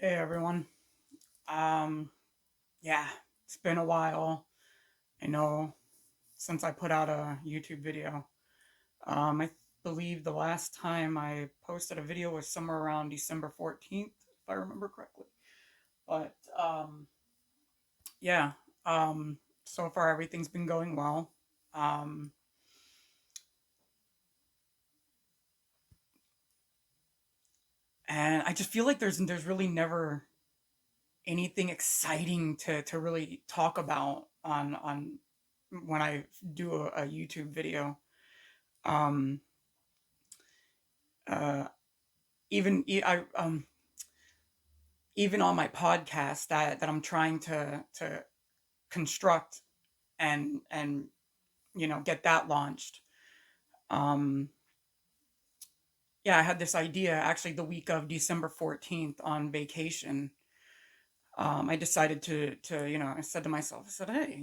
Hey everyone. Um, yeah, it's been a while. I know since I put out a YouTube video. I believe the last time I posted a video was somewhere around December 14th, if I remember correctly. But yeah, so far everything's been going well. Um, and I just feel like there's really never anything exciting to really talk about on when I do a YouTube video. Um, uh, even even on my podcast that I'm trying to construct and get that launched. Um, yeah, I had this idea actually the week of December 14th on vacation. I decided to I said to myself, I said, hey,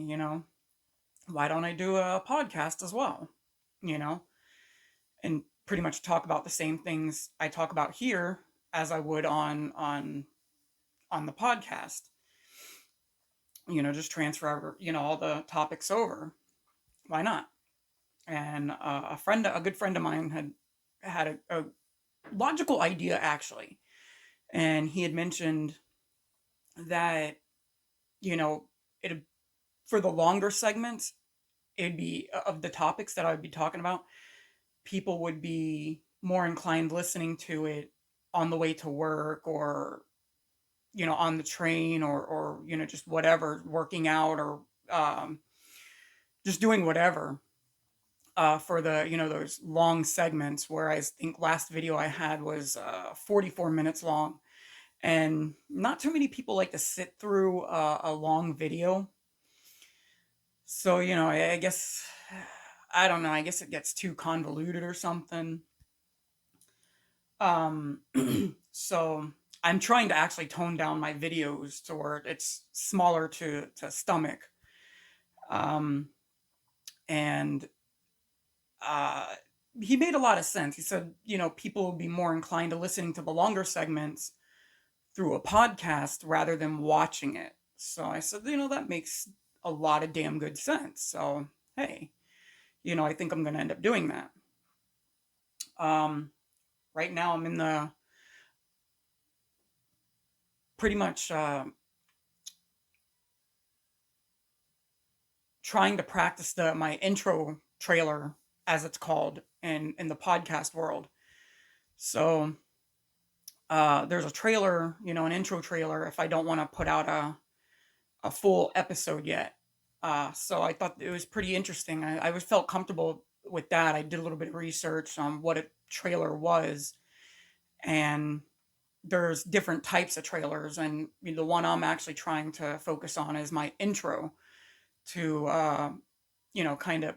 why don't I do a podcast as well? You know, and pretty much talk about the same things I talk about here as I would on the podcast. Just transfer all the topics over. Why not? And a good friend of mine, had a logical idea actually, and he had mentioned that you know it for the longer segments, it'd be of the topics that I would be talking about. People would be more inclined listening to it on the way to work, or on the train, or just whatever, working out, or just doing whatever, for the those long segments. Whereas I think last video I had was 44 minutes long, and not too many people like to sit through a long video. So I guess, I don't know. I guess it gets too convoluted or something. Um, so I'm trying to actually tone down my videos to where it's smaller to stomach. Um, and uh, he made a lot of sense. He said, people will be more inclined to listening to the longer segments through a podcast rather than watching it. So I said, that makes a lot of damn good sense. So, hey, I think I'm going to end up doing that. Um, right now, I'm in the pretty much trying to practice my intro trailer, as it's called in the podcast world. So there's a trailer, an intro trailer, if I don't want to put out a full episode yet. So I thought it was pretty interesting. I felt comfortable with that. I did a little bit of research on what a trailer was, and there's different types of trailers, and the one I'm actually trying to focus on is my intro to, kind of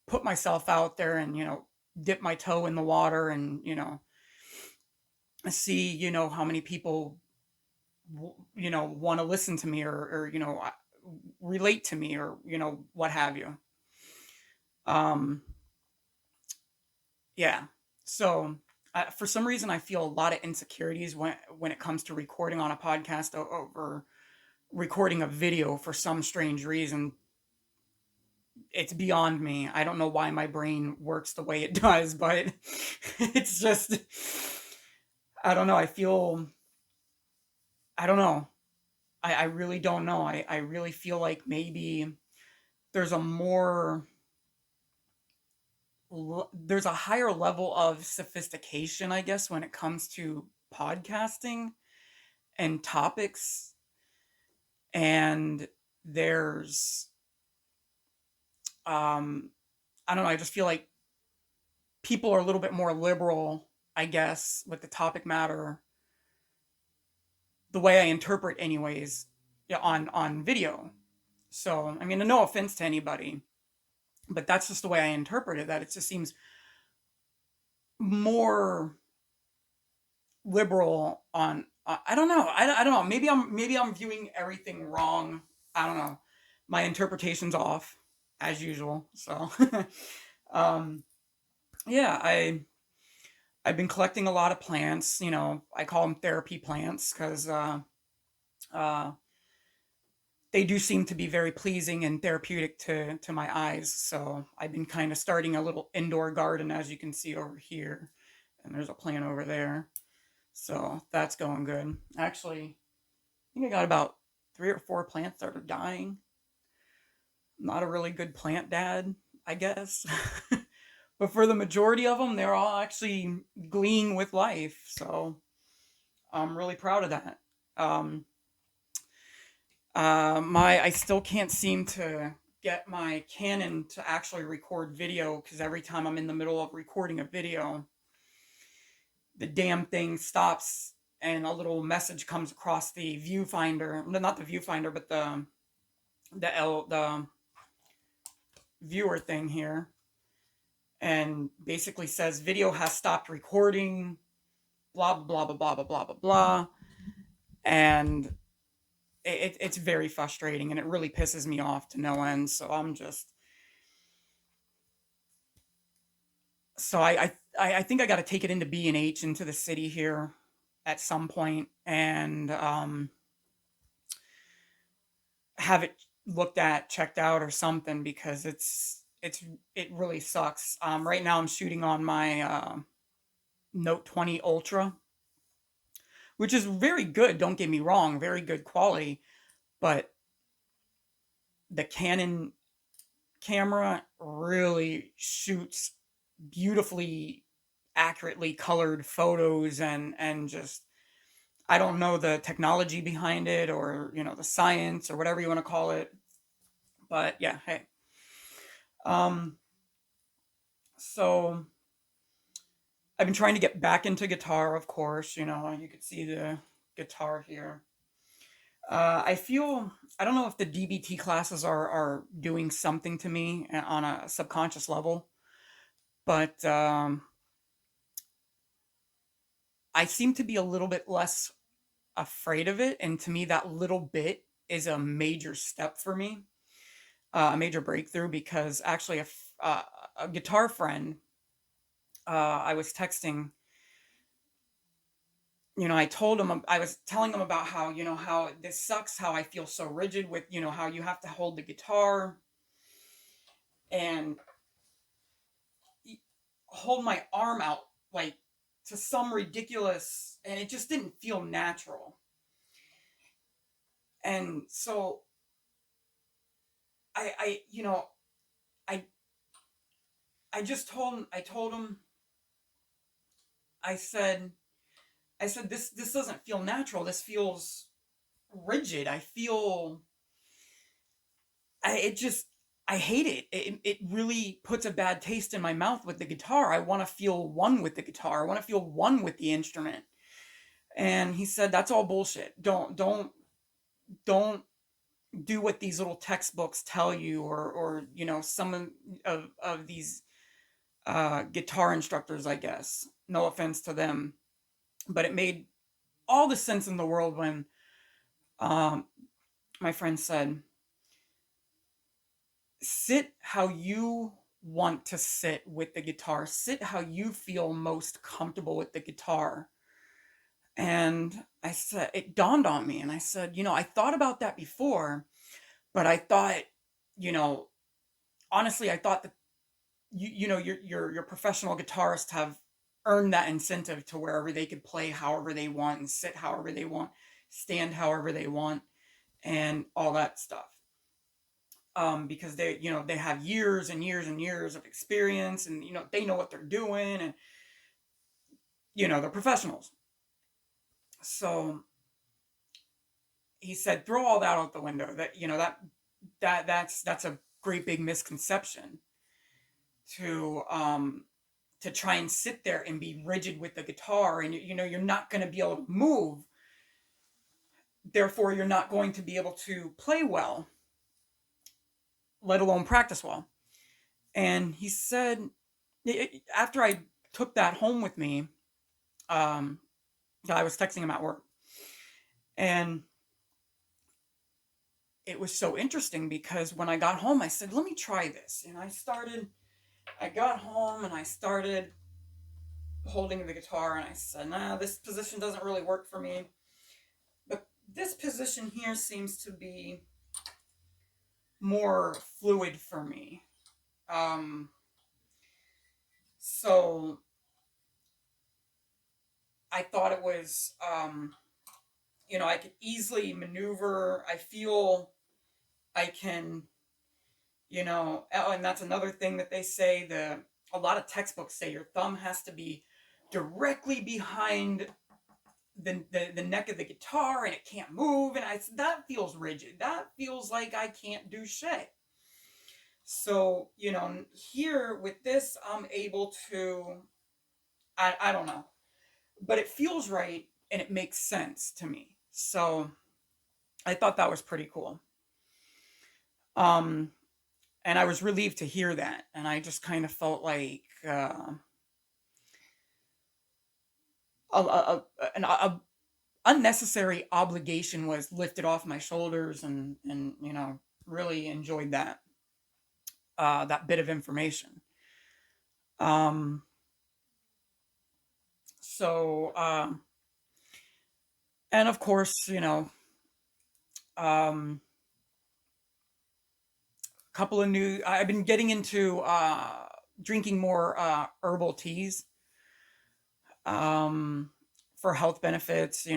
put myself out there and dip my toe in the water, and see how many people want to listen to me, or relate to me, or what have you. um yeah, so for some reason I feel a lot of insecurities when it comes to recording on a podcast over recording a video. For some strange reason, it's beyond me. I don't know why my brain works the way it does, but it's just, I don't know. I don't know. I really don't know. I really feel like maybe there's a more, there's a higher level of sophistication, I guess, when it comes to podcasting and topics. And there's, um, I don't know. I just feel like people are a little bit more liberal, I guess, with the topic matter, the way I interpret, anyways, yeah, on video. So I mean, no offense to anybody, but that's just the way I interpret it. That it just seems more liberal on. I don't know. I don't know. Maybe I'm viewing everything wrong. I don't know. My interpretation's off as usual. So, um, yeah, I've been collecting a lot of plants. I call them therapy plants because uh, they do seem to be very pleasing and therapeutic to my eyes. So I've been kind of starting a little indoor garden, as you can see over here, and there's a plant over there. So that's going good. Actually, I think I got about 3 or 4 plants that are dying. Not a really good plant dad, I guess. But for the majority of them, they're all actually gleaning with life. So I'm really proud of that. Um, I still can't seem to get my Canon to actually record video because every time I'm in the middle of recording a video, the damn thing stops and a little message comes across the viewfinder. No, not the viewfinder, but the viewer thing here, and basically says video has stopped recording. Blah blah blah blah blah blah blah blah, and it's very frustrating and it really pisses me off to no end. So I'm just so I think I got to take it into B&H into the city here at some point and have it looked at, checked out or something because it really sucks. Right now I'm shooting on my Note 20 Ultra, which is very good. Don't get me wrong, very good quality, but the Canon camera really shoots beautifully accurately colored photos and just I don't know the technology behind it or the science or whatever you want to call it, but yeah, hey. um so I've been trying to get back into guitar, of course. You could see the guitar here. I feel I don't know if the DBT classes are doing something to me on a subconscious level, but I seem to be a little bit less afraid of it, and to me, that little bit is a major step for me, a major breakthrough. Because actually, a guitar friend, I was texting. I told him I was telling him about how how this sucks, how I feel so rigid with how you have to hold the guitar and hold my arm out like to some ridiculous, and it just didn't feel natural. And so I I just told him I said this doesn't feel natural. This feels rigid. I feel I it just I hate it. It really puts a bad taste in my mouth with the guitar. I want to feel one with the guitar. I want to feel one with the instrument. And he said that's all bullshit. Don't do what these little textbooks tell you, or some of these guitar instructors, I guess. No offense to them, but it made all the sense in the world when um, my friend said, sit how you want to sit with the guitar, sit how you feel most comfortable with the guitar. And I said, it dawned on me, and I said, I thought about that before, but I thought, you know, honestly, I thought that your professional guitarists have earned that incentive to wherever they could play however they want and sit however they want, stand however they want, and all that stuff. Because they have years and years and years of experience, and they know what they're doing, and they're professionals. So he said, throw all that out the window. That that's a great big misconception to try and sit there and be rigid with the guitar, and you're not going to be able to move, therefore you're not going to be able to play well, let alone practice well. And he said, after I took that home with me, um, I was texting him at work, and it was so interesting because when I got home, I said, let me try this. And I got home and I started holding the guitar, and I said, nah, this position doesn't really work for me. But this position here seems to be more fluid for me. Um, so I thought it was, I could easily maneuver. I feel I can, oh, and that's another thing that they say. A lot of textbooks say your thumb has to be directly behind the neck of the guitar and it can't move. And that feels rigid. That feels like I can't do shit. So, here with this, I'm able to, I don't know, but it feels right and it makes sense to me. So I thought that was pretty cool. Um, and I was relieved to hear that. And I just kind of felt like an unnecessary obligation was lifted off my shoulders, and really enjoyed that bit of information. Um, so, and of course, um, a couple of new. I've been getting into drinking more herbal teas um, for health benefits.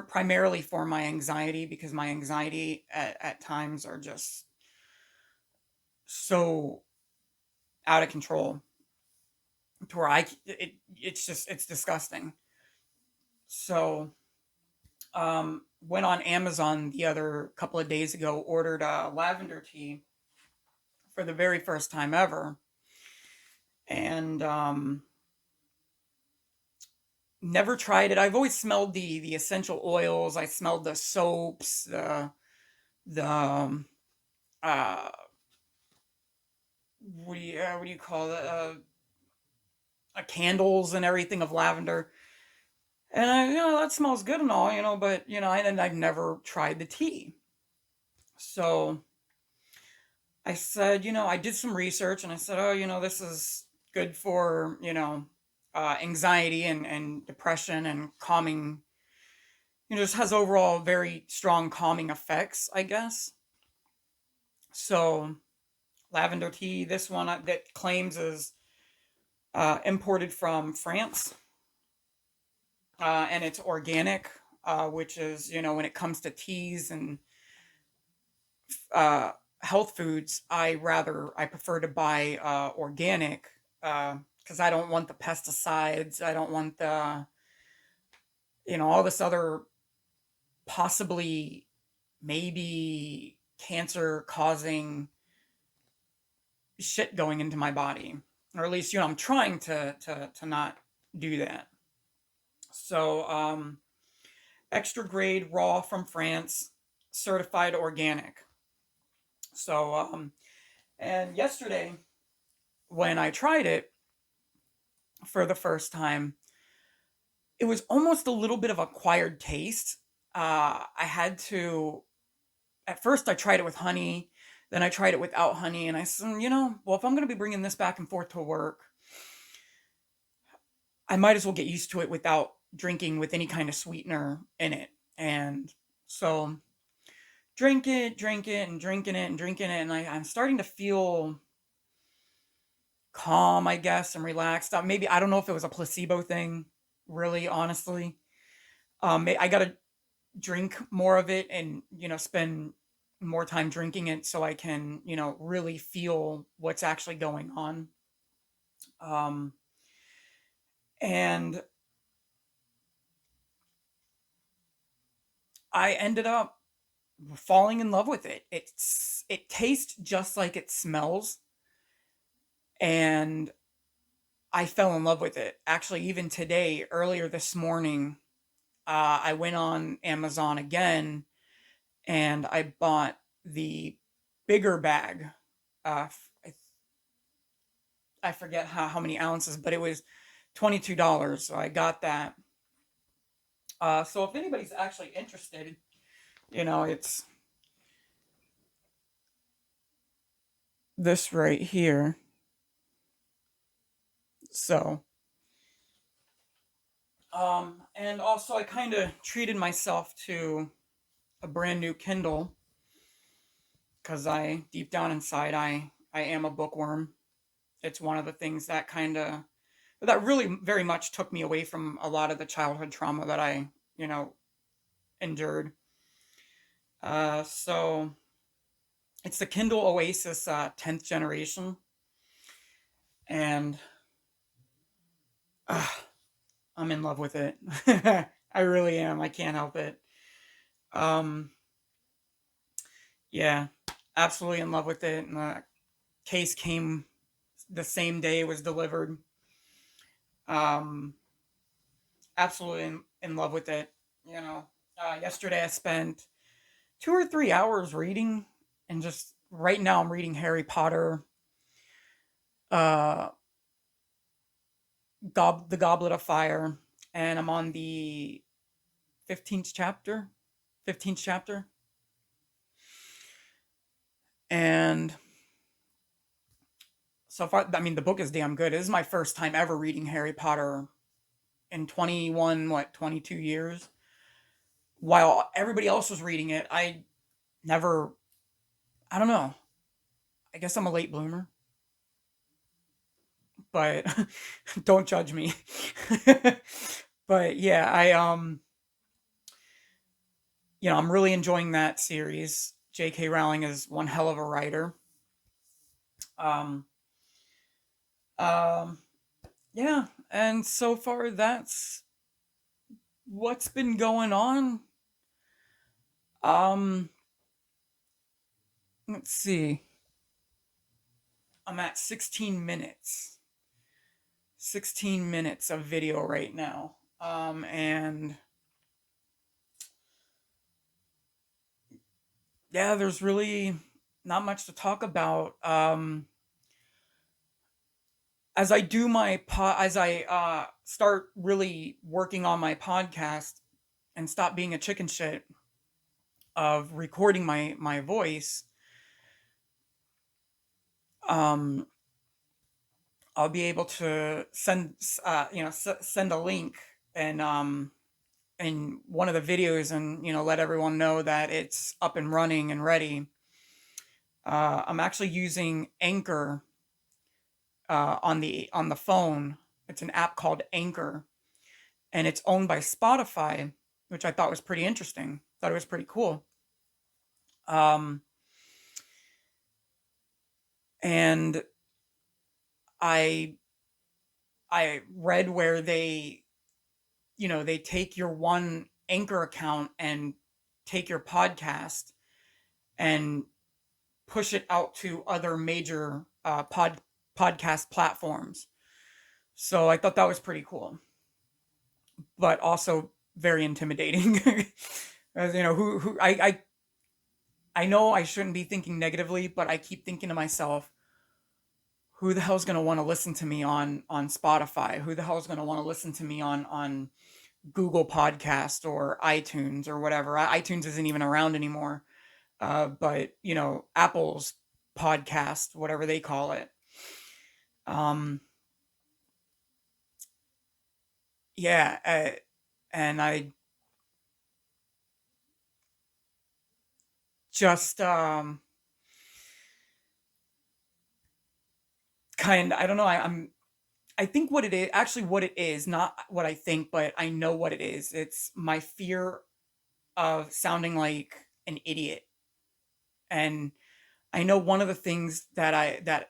Primarily for my anxiety, because my anxiety at times are just so out of control to where it's disgusting. So went on Amazon the other couple of days ago, ordered a lavender tea for the very first time ever, and never tried it. I've always smelled the essential oils. I smelled the soaps, the uh, what do you call it? Candles and everything of lavender. And that smells good and all, but and I've never tried the tea. So I said, I did some research and I said, oh, this is good for, anxiety and depression and calming, just has overall very strong calming effects, I guess. So lavender tea, this one that claims is imported from France, and it's organic, which is, when it comes to teas and uh, health foods, I prefer to buy organic, because I don't want the pesticides. I don't want the all this other possibly maybe cancer causing shit going into my body, or at least I'm trying to not do that. So extra grade raw from France, certified organic. So and yesterday when I tried it for the first time, it was almost a little bit of acquired taste. I had to, at first, I tried it with honey, then I tried it without honey, and I said, well, if I'm going to be bringing this back and forth to work, I might as well get used to it without drinking with any kind of sweetener in it. And so, drink it, and drinking it, and drinking it, and I'm starting to feel calm, I guess, and relaxed. Maybe, I don't know if it was a placebo thing, really, honestly. I got to drink more of it and spend more time drinking it so I can really feel what's actually going on. um and I ended up falling in love with it. It tastes just like it smells, and I fell in love with it. Actually, even today, earlier this morning, I went on Amazon again and I bought the bigger bag. I forget how many ounces, but it was $22. So I got that. So if anybody's actually interested, it's this right here. So And also I kind of treated myself to a brand new Kindle because I, deep down inside, I am a bookworm. It's one of the things that that really very much took me away from a lot of the childhood trauma that I, you know, endured. So it's the Kindle Oasis 10th generation, and uh, I'm in love with it. I really am. I can't help it. Um, yeah, absolutely in love with it. And the case came the same day it was delivered. Um, absolutely in love with it. You know, yesterday I spent 2 or 3 hours reading, and just right now I'm reading Harry Potter, uh, the Goblet of Fire, and I'm on the 15th chapter. 15th chapter, and so far, I mean, the book is damn good. This is my first time ever reading Harry Potter in 22 years. While everybody else was reading it, never, I don't know. I guess I'm a late bloomer, but don't judge me. But yeah, I'm really enjoying that series. J.K. Rowling is one hell of a writer. Um, um, yeah, and so far that's what's been going on. Um, let's see. I'm at 16 minutes. 16 minutes of video right now. And yeah, there's really not much to talk about. As I do as I start really working on my podcast and stop being a chicken shit of recording my voice, um, I'll be able to send a link and in one of the videos, and let everyone know that it's up and running and ready. I'm actually using Anchor on the phone. It's an app called Anchor, and it's owned by Spotify, which I thought was pretty interesting. Thought it was pretty cool. Um, and I I read where they take your one Anchor account and take your podcast and push it out to other major podcast platforms. So I thought that was pretty cool, but also very intimidating. As who I know I shouldn't be thinking negatively, but I keep thinking to myself, who the hell's gonna want to listen to me on Spotify? Who the hell's gonna want to listen to me on Google Podcast or iTunes or whatever? iTunes isn't even around anymore. But Apple's podcast, whatever they call it. Um, yeah, and I just I don't know. I think what it is, actually what it is, not what I think, but I know what it is. It's my fear of sounding like an idiot. And I know one of the things that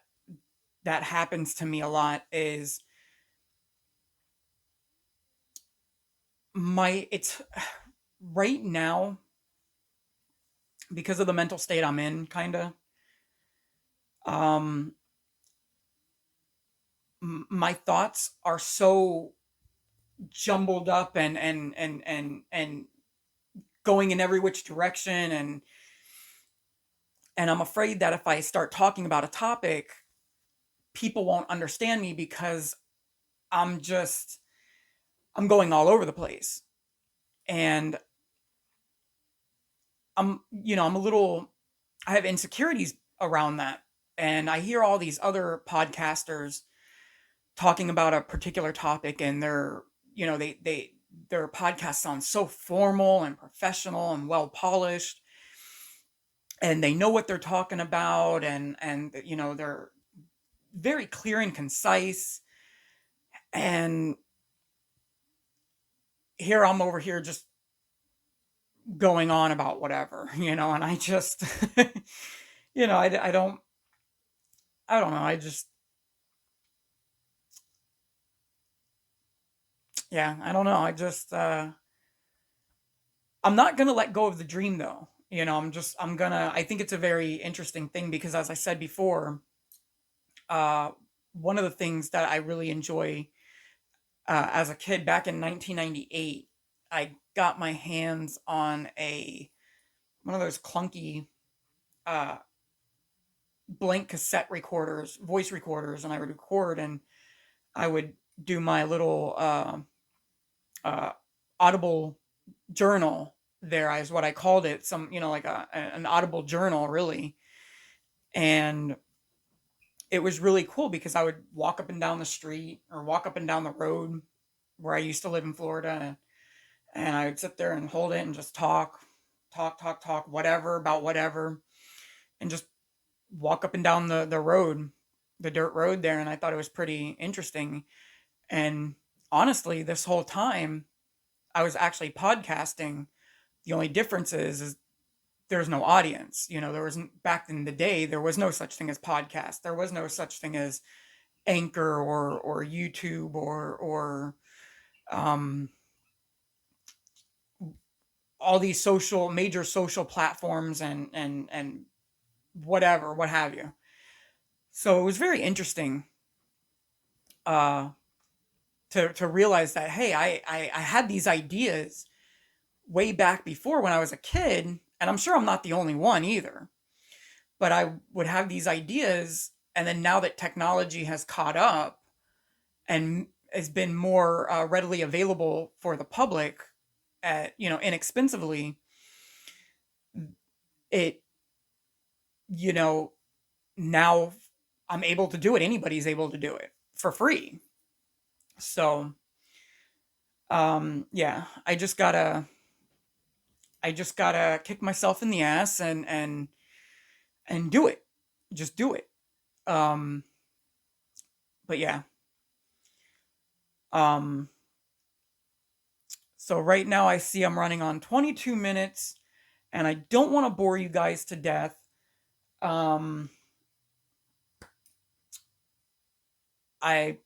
happens to me a lot is it's right now, because of the mental state I'm in, kind of. Um, my thoughts are so jumbled up and going in every which direction, and I'm afraid that if I start talking about a topic, people won't understand me because I'm just I'm going all over the place. And I'm a little I have insecurities around that. And I hear all these other podcasters talking about a particular topic, and they're, their podcast sounds so formal and professional and well polished, and they know what they're talking about, and they're very clear and concise. And here I'm over here just going on about whatever, and I just, I don't know. Yeah, I don't know. I'm not going to let go of the dream though. I think it's a very interesting thing because as I said before, uh, one of the things that I really enjoy, as a kid back in 1998, I got my hands on one of those clunky, uh, blank cassette recorders, voice recorders, and I would record and I would do my little, uh, audible journal. There is what I called it, some, like an audible journal, really. And it was really cool because I would walk up and down the street or walk up and down the road where I used to live in Florida, and I would sit there and hold it and just talk, whatever about whatever, and just walk up and down the road, the dirt road there. And I thought it was pretty interesting. And honestly, this whole time I was actually podcasting. The only difference is there's no audience. There wasn't, back in the day, there was no such thing as podcast. There was no such thing as Anchor or YouTube or um, all these major social platforms and whatever, what have you. So it was very interesting, uh, to realize that, hey, I had these ideas way back before when I was a kid, and I'm sure I'm not the only one either. But I would have these ideas, and then now that technology has caught up and has been more, readily available for the public at, inexpensively, it, you know, now I'm able to do it. Anybody's able to do it for free. So, yeah, I just gotta kick myself in the ass and do it. Just do it. Um, but yeah. Um, so right now I see I'm running on 22 minutes, and I don't want to bore you guys to death. Um, I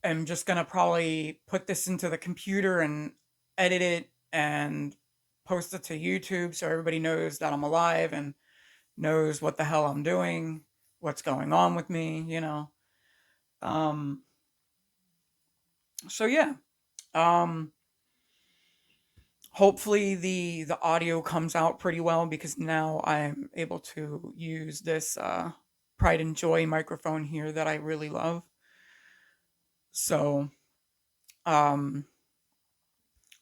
am just gonna probably put this into the computer and edit it and post it to YouTube so everybody knows that I'm alive and knows what the hell I'm doing, what's going on with me. Um, so yeah. Um, Hopefully the audio comes out pretty well because now I'm able to use this, Pride and Joy microphone here that I really love. So, um,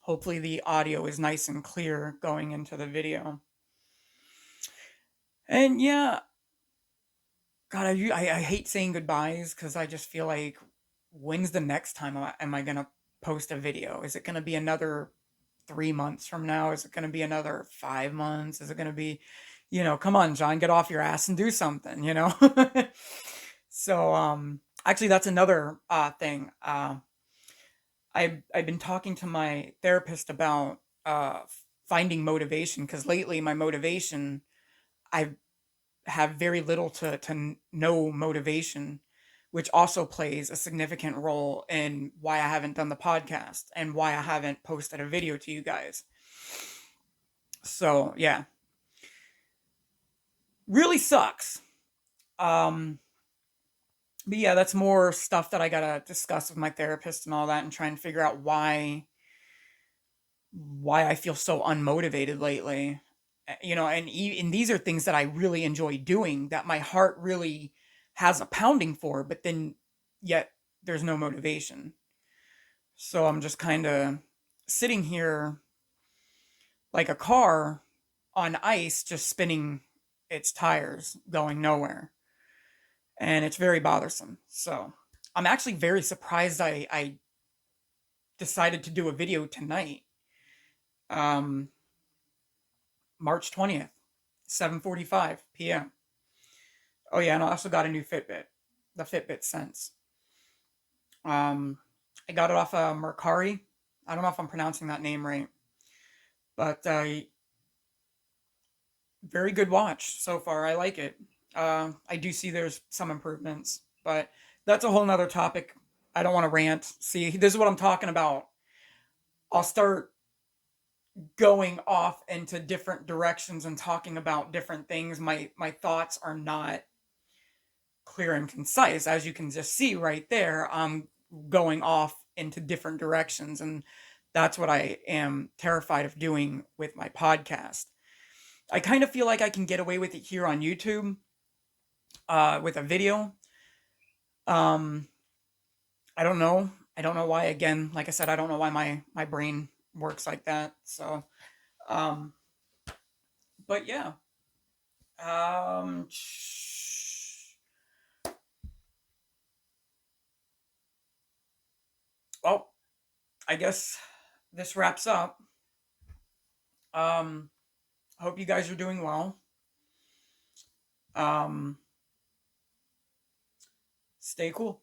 hopefully the audio is nice and clear going into the video. And yeah, God, I hate saying goodbyes because I just feel like, when's the next time am I gonna post a video? Is it gonna be another 3 months from now? Is it gonna be another 5 months? Is it gonna be, come on, John, get off your ass and do something? So, actually, that's another, thing. I've been talking to my therapist about, finding motivation because lately my motivation, I have very little to no motivation, which also plays a significant role in why I haven't done the podcast and why I haven't posted a video to you guys. So yeah, really sucks. Um, but yeah, that's more stuff that I gotta discuss with my therapist and all that, and try and figure out why I feel so unmotivated lately. And these are things that I really enjoy doing, that my heart really has a pounding for, but then yet there's no motivation. So I'm just kind of sitting here like a car on ice, just spinning its tires, going nowhere. And it's very bothersome. So I'm actually very surprised I decided to do a video tonight. Um, March 20th, 7:45 p.m. Oh yeah, and I also got a new Fitbit, the Fitbit Sense. Um, I got it off of Mercari. I don't know if I'm pronouncing that name right, but very good watch so far. I like it. I do see there's some improvements, but that's a whole nother topic. I don't want to rant. See, this is what I'm talking about. I'll start going off into different directions and talking about different things. My thoughts are not clear and concise, as you can just see right there. I'm going off into different directions, and that's what I am terrified of doing with my podcast. I kind of feel like I can get away with it here on YouTube, with a video. Um, I don't know. I don't know why. Again, like I said, I don't know why my brain works like that. So, um, but yeah. Um, well, I guess this wraps up. Um, I hope you guys are doing well. Um, Stay cool.